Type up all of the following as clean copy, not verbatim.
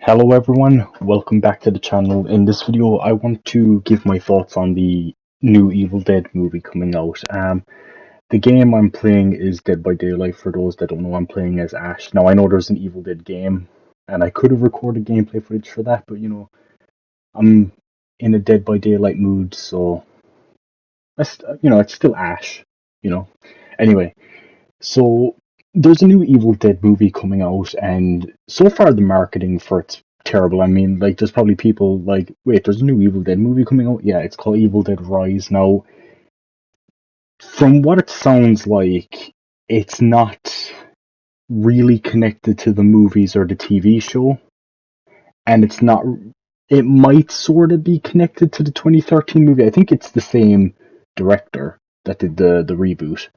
Hello everyone, welcome back to the channel. In this video I want to give my thoughts on the new Evil Dead movie coming out. The game I'm playing is Dead by Daylight. For those that don't know, I'm playing as Ash. Now I know there's an Evil Dead game and I could have recorded gameplay footage for that, but I'm in a Dead by Daylight mood, so it's still Ash, you know. Anyway, so there's a new Evil Dead movie coming out, and so far the marketing for it's terrible. I mean, like, there's probably people like, wait, there's a new Evil Dead movie coming out? Yeah, it's called Evil Dead Rise. Now, from what it sounds like, it's not really connected to the movies or the TV show, and it's not. It might sort of be connected to the 2013 movie. I think it's the same director that did the reboot.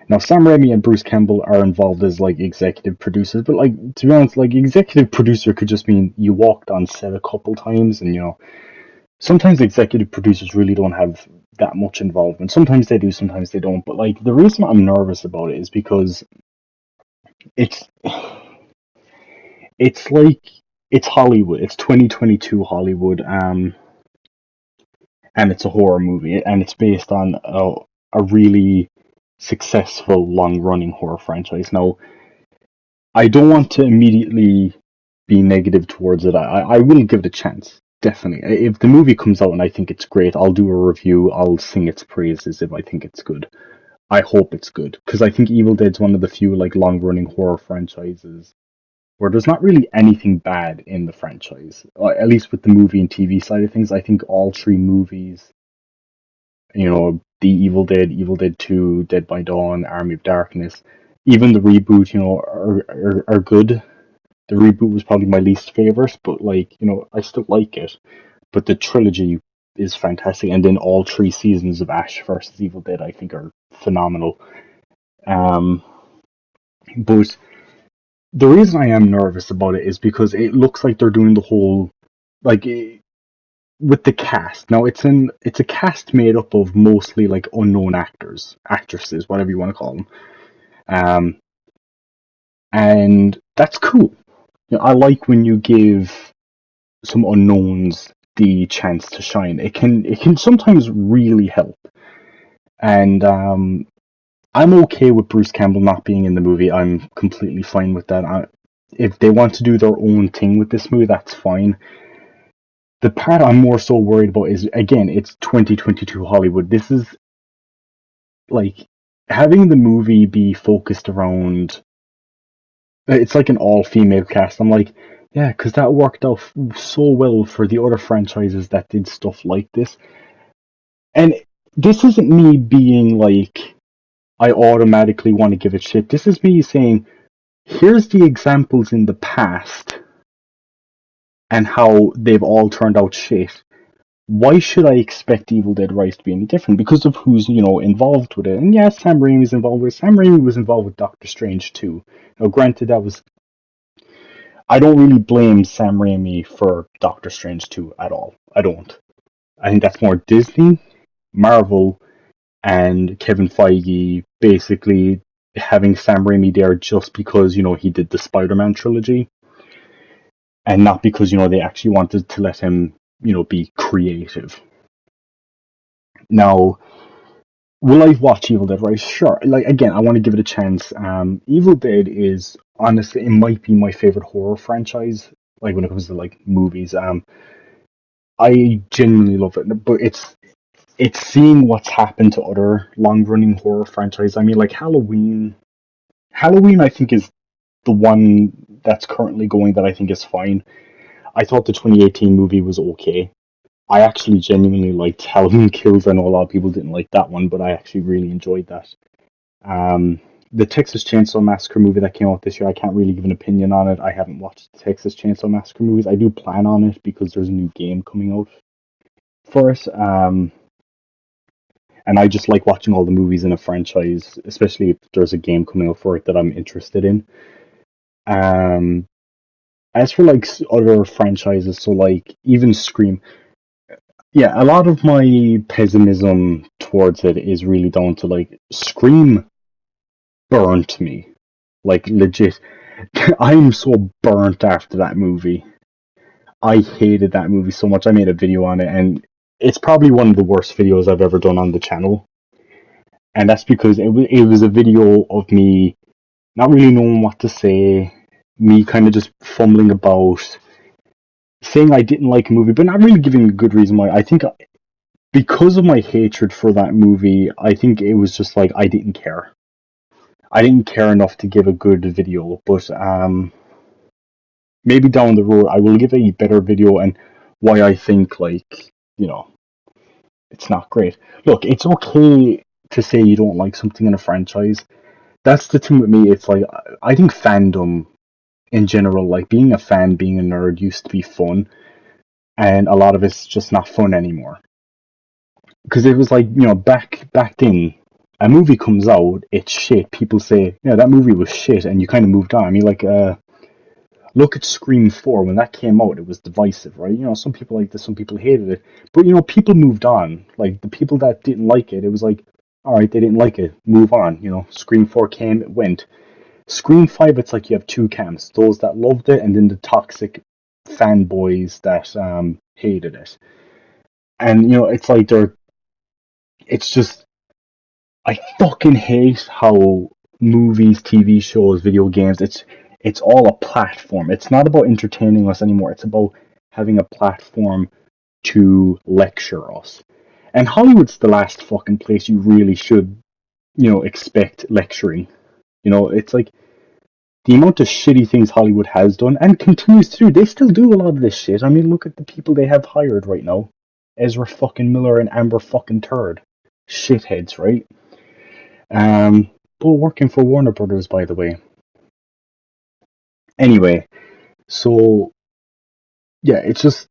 Now, Sam Raimi and Bruce Campbell are involved as like executive producers, but like, to be honest, like, executive producer could just mean you walked on set a couple times, and sometimes executive producers really don't have that much involvement. Sometimes they do, sometimes they don't. But like, the reason I'm nervous about it is because it's it's like it's Hollywood. It's 2022 Hollywood, and it's a horror movie, and it's based on a really successful long-running horror franchise. Now, I don't want to immediately be negative towards it. I will give it a chance, definitely. If the movie comes out and I think it's great, I'll do a review. I'll sing its praises if I think it's good. I hope it's good, because I think Evil Dead's one of the few like long-running horror franchises where there's not really anything bad in the franchise. At least with the movie and TV side of things, I think all three movies, The Evil Dead, Evil Dead 2, Dead by Dawn, Army of Darkness, even the reboot, are good. The reboot was probably my least favorite, but like, I still like it. But the trilogy is fantastic, and then all three seasons of Ash versus Evil Dead, I think, are phenomenal. Um, but the reason I am nervous about it is because it looks like they're doing the whole, like, with the cast. Now it's a cast made up of mostly like unknown actors, actresses, whatever you want to call them. Um, and that's cool. I like when you give some unknowns the chance to shine. It can sometimes really help. And I'm okay with Bruce Campbell not being in the movie. I'm completely fine with that. If they want to do their own thing with this movie, that's fine. The part I'm more so worried about is, again, it's 2022 Hollywood. This is like having the movie be focused around. It's like an all-female cast. I'm like, yeah, because that worked out so well for the other franchises that did stuff like this. And this isn't me being like, I automatically want to give it shit. This is me saying, here's the examples in the past and how they've all turned out shit. Why should I expect Evil Dead Rise to be any different? Because of who's, involved with it. And yes, Sam Raimi's involved with it. Sam Raimi was involved with Doctor Strange too. Now, granted, I don't really blame Sam Raimi for Doctor Strange 2 at all. I don't. I think that's more Disney, Marvel, and Kevin Feige basically having Sam Raimi there just because, he did the Spider-Man trilogy, and not because, they actually wanted to let him, be creative. Now, will I watch Evil Dead Rise? Sure. Like, again, I want to give it a chance. Evil Dead is, honestly, it might be my favorite horror franchise, like, when it comes to, like, movies. I genuinely love it, but it's seeing what's happened to other long-running horror franchises. I mean, like, Halloween. Halloween, I think, is the one that's currently going that I think is fine. I thought the 2018 movie was okay. I actually genuinely liked Halloween Kills. I know a lot of people didn't like that one, but I actually really enjoyed that. Um, the Texas Chainsaw Massacre movie that came out this year, I can't really give an opinion on it. I haven't watched the Texas Chainsaw Massacre movies. I do plan on it because there's a new game coming out for it. And I just like watching all the movies in a franchise, especially if there's a game coming out for it that I'm interested in. Um, as for like other franchises, so like even Scream, yeah, a lot of my pessimism towards it is really down to like Scream burnt me, like legit. I'm so burnt after that movie. I hated that movie so much. I made a video on it, and it's probably one of the worst videos I've ever done on the channel. And that's because it was a video of me not really knowing what to say, me kind of just fumbling about, saying I didn't like a movie, but not really giving a good reason why. I think because of my hatred for that movie, I think it was just like I didn't care. I didn't care enough to give a good video, but maybe down the road I will give a better video and why I think like you know it's not great. Look, it's okay to say you don't like something in a franchise. That's the thing with me. It's like I think fandom in general, like being a fan, being a nerd, used to be fun, and a lot of it's just not fun anymore. Because it was like back then, a movie comes out, it's shit. People say, yeah, that movie was shit, and you kind of moved on. I mean, like look at Scream 4. When that came out, it was divisive, right? Some people liked it, some people hated it. But, people moved on. Like, the people that didn't like it, it was like, all right, they didn't like it. Move on. Scream 4 came, it went. Scream 5, it's like you have two camps. Those that loved it, and then the toxic fanboys that hated it. And, it's like it's just, I fucking hate how movies, TV shows, video games, it's all a platform. It's not about entertaining us anymore. It's about having a platform to lecture us. And Hollywood's the last fucking place you really should, expect lecturing. It's like the amount of shitty things Hollywood has done and continues to do. They still do a lot of this shit. I mean, look at the people they have hired right now. Ezra fucking Miller and Amber fucking Turd. Shitheads, right? Both working for Warner Brothers, by the way. Anyway, so yeah, it's just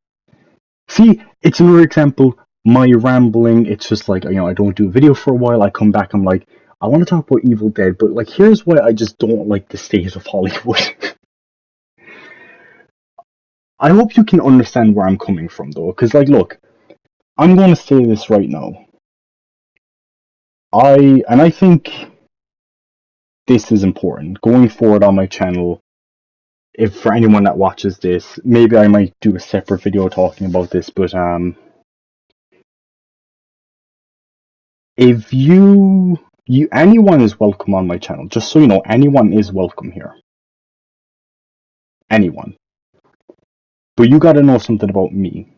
see, it's another example. My rambling, it's just like I don't do a video for a while. I come back, I'm like, I want to talk about Evil Dead, but like, here's why I just don't like the state of Hollywood. I hope you can understand where I'm coming from, though, because like, look, I'm going to say this right now. I think this is important going forward on my channel. If for anyone that watches this, maybe I might do a separate video talking about this, but if anyone is welcome on my channel, just so you know, anyone is welcome here. Anyone. But you gotta know something about me.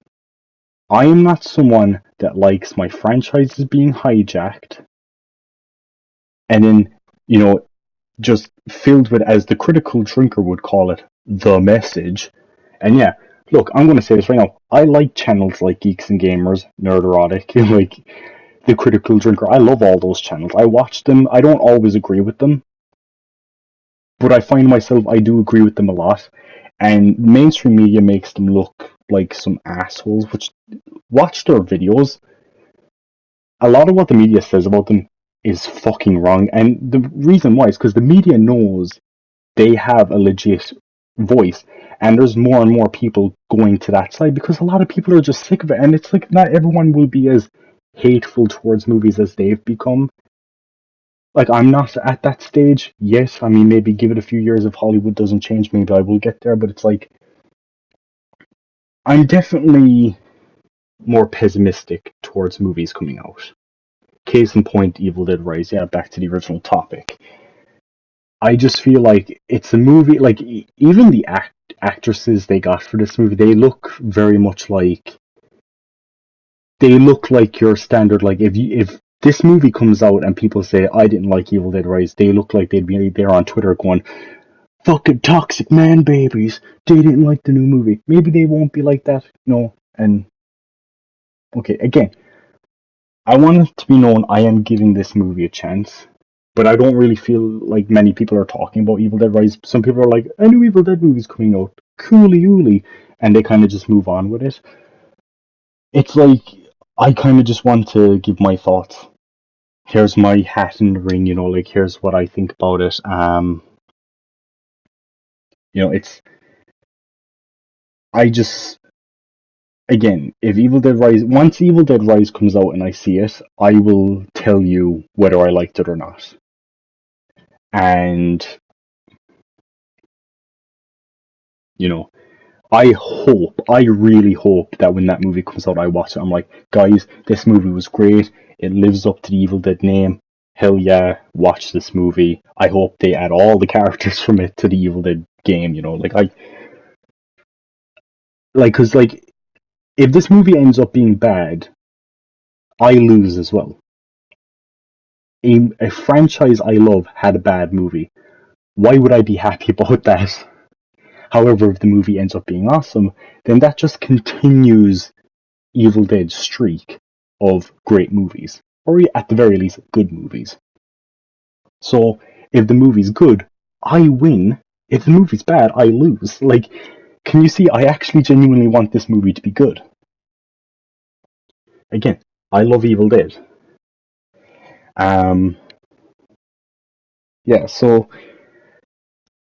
I am not someone that likes my franchises being hijacked and then, just filled with, as the critical drinker would call it, the message. And yeah, look, I'm gonna say this right now. I like channels like Geeks and Gamers, Nerd Erotic, like the Critical Drinker. I love all those channels. I watch them. I don't always agree with them, but I find myself, I do agree with them a lot. And mainstream media makes them look like some assholes, which watch their videos. A lot of what the media says about them is fucking wrong. And the reason why is because the media knows they have a legit voice. And there's more and more people going to that side because a lot of people are just sick of it. And it's like not everyone will be as hateful towards movies as they've become. Like, I'm not at that stage yet. I mean, maybe give it a few years if Hollywood doesn't change, maybe I will get there. But it's like, I'm definitely more pessimistic towards movies coming out. Case in point, Evil Dead Rise. Yeah, back to the original topic. I just feel like it's a movie, like, even the actresses they got for this movie, they look very much like, they look like your standard, like, if this movie comes out and people say, I didn't like Evil Dead Rise, they look like they'd be there on Twitter going, fucking toxic man babies, they didn't like the new movie. Maybe they won't be like that, and, okay, again, I want it to be known I am giving this movie a chance, but I don't really feel like many people are talking about Evil Dead Rise. Some people are like, a new Evil Dead movie's coming out, coolly ooly, and they kind of just move on with it. It's like, I kind of just want to give my thoughts. Here's my hat in the ring, like, here's what I think about it. It's, I just, again, if Evil Dead Rise, once Evil Dead Rise comes out and I see it, I will tell you whether I liked it or not. And, I really hope that when that movie comes out, I watch it. I'm like, guys, this movie was great. It lives up to the Evil Dead name. Hell yeah, watch this movie. I hope they add all the characters from it to the Evil Dead game. Cause like, if this movie ends up being bad, I lose as well. A franchise I love had a bad movie. Why would I be happy about that? However, if the movie ends up being awesome, then that just continues Evil Dead streak of great movies, or at the very least, good movies. So if the movie's good, I win. If the movie's bad, I lose. Like, can you see? I actually genuinely want this movie to be good. Again, I love Evil Dead. Um, yeah, so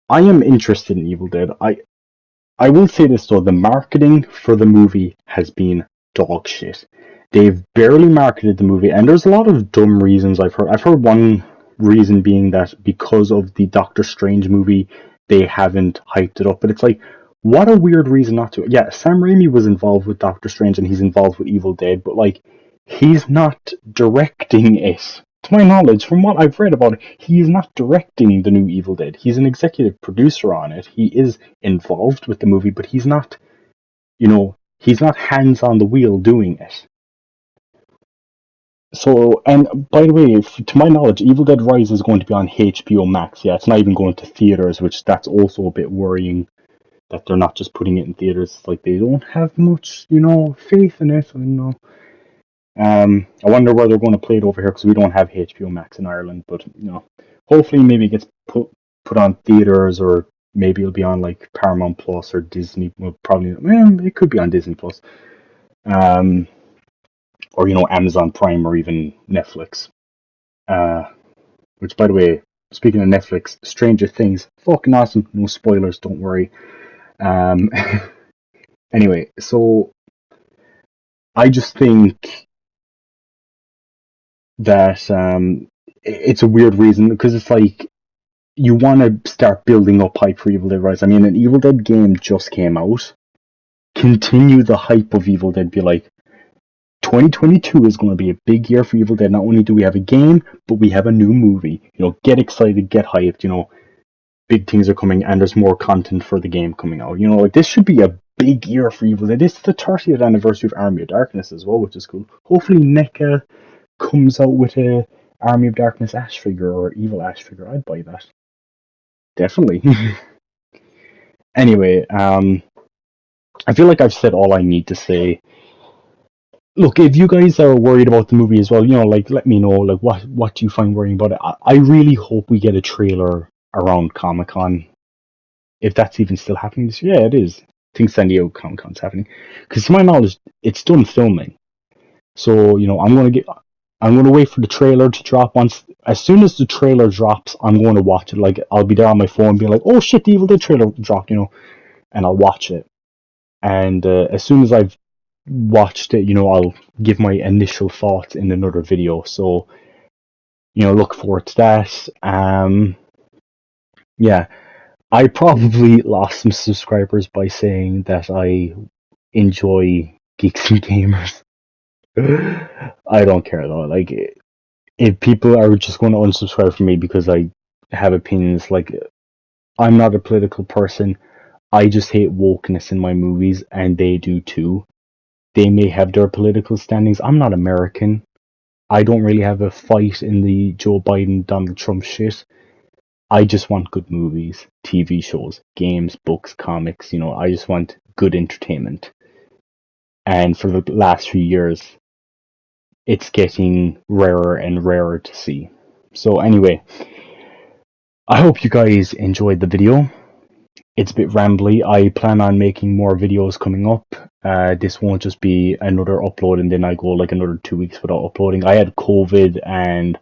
I am interested in Evil Dead. I will say this though, the marketing for the movie has been dog shit. They've barely marketed the movie, and there's a lot of dumb reasons I've heard. I've heard one reason being that because of the Doctor Strange movie, they haven't hyped it up. But it's like, what a weird reason not to. Yeah, Sam Raimi was involved with Doctor Strange and he's involved with Evil Dead, but like, he's not directing it. To my knowledge, from what I've read about it, he is not directing the new Evil Dead. He's an executive producer on it. He is involved with the movie, but he's not hands on the wheel doing it. So, and by the way, to my knowledge, Evil Dead Rise is going to be on HBO Max. Yeah, it's not even going to theaters, which that's also a bit worrying that they're not just putting it in theaters. It's like they don't have much, faith in it. I wonder where they're going to play it over here because we don't have HBO Max in Ireland. But hopefully maybe it gets put on theaters, or maybe it'll be on like Paramount Plus or Disney. Well, probably it could be on Disney Plus, um, or Amazon Prime or even Netflix. Uh, which, by the way, speaking of Netflix, Stranger Things, fucking awesome. No spoilers, don't worry. Um, anyway, so I just think that it's a weird reason because it's like you want to start building up hype for Evil Dead Rise. I mean, an Evil Dead game just came out. Continue the hype of Evil Dead. Be like, 2022 is going to be a big year for Evil Dead. Not only do we have a game, but we have a new movie. Get excited, get hyped. Big things are coming, and there's more content for the game coming out. Like, this should be a big year for Evil Dead. This is the 30th anniversary of Army of Darkness as well, which is cool. Hopefully, NECA comes out with a Army of Darkness Ash figure or Evil Ash figure. I'd buy that. Definitely. Anyway, I feel like I've said all I need to say. Look, if you guys are worried about the movie as well, like, let me know, like, what do you find worrying about it? I really hope we get a trailer around Comic-Con, if that's even still happening this year. Yeah, it is. I think San Diego Comic-Con's happening. Because to my knowledge, it's done filming. So, I'm gonna wait for the trailer to drop. As soon as the trailer drops, I'm going to watch it. Like, I'll be there on my phone being like, oh shit, the Evil Dead trailer dropped, and I'll watch it. And as soon as I've watched it, I'll give my initial thoughts in another video. So, look forward to that. Yeah, I probably lost some subscribers by saying that I enjoy Geeks and Gamers. I don't care though. Like, if people are just going to unsubscribe from me because I have opinions, like, I'm not a political person. I just hate wokeness in my movies, and they do too. They may have their political standings. I'm not American. I don't really have a fight in the Joe Biden, Donald Trump shit. I just want good movies, TV shows, games, books, comics. I just want good entertainment. And for the last few years, it's getting rarer and rarer to see. So anyway, I hope you guys enjoyed the video. It's a bit rambly. I plan on making more videos coming up. This won't just be another upload and then I go like another 2 weeks without uploading. I had COVID and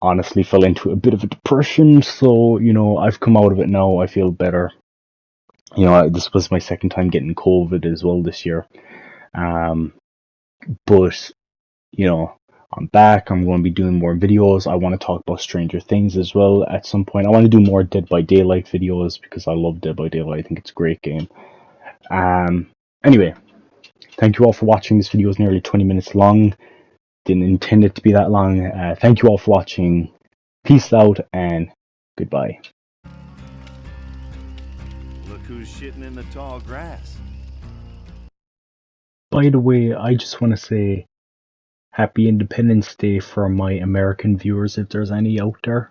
honestly fell into a bit of a depression, so I've come out of it now. I feel better. This was my second time getting COVID as well this year. But I'm back. I'm going to be doing more videos. I want to talk about Stranger Things as well at some point. I want to do more Dead by Daylight videos because I love Dead by Daylight. I think it's a great game. Anyway, thank you all for watching. This video is nearly 20 minutes long. Didn't intend it to be that long. Thank you all for watching. Peace out and goodbye. Look who's shitting in the tall grass. By the way, I just want to say Happy Independence Day for my American viewers, if there's any out there.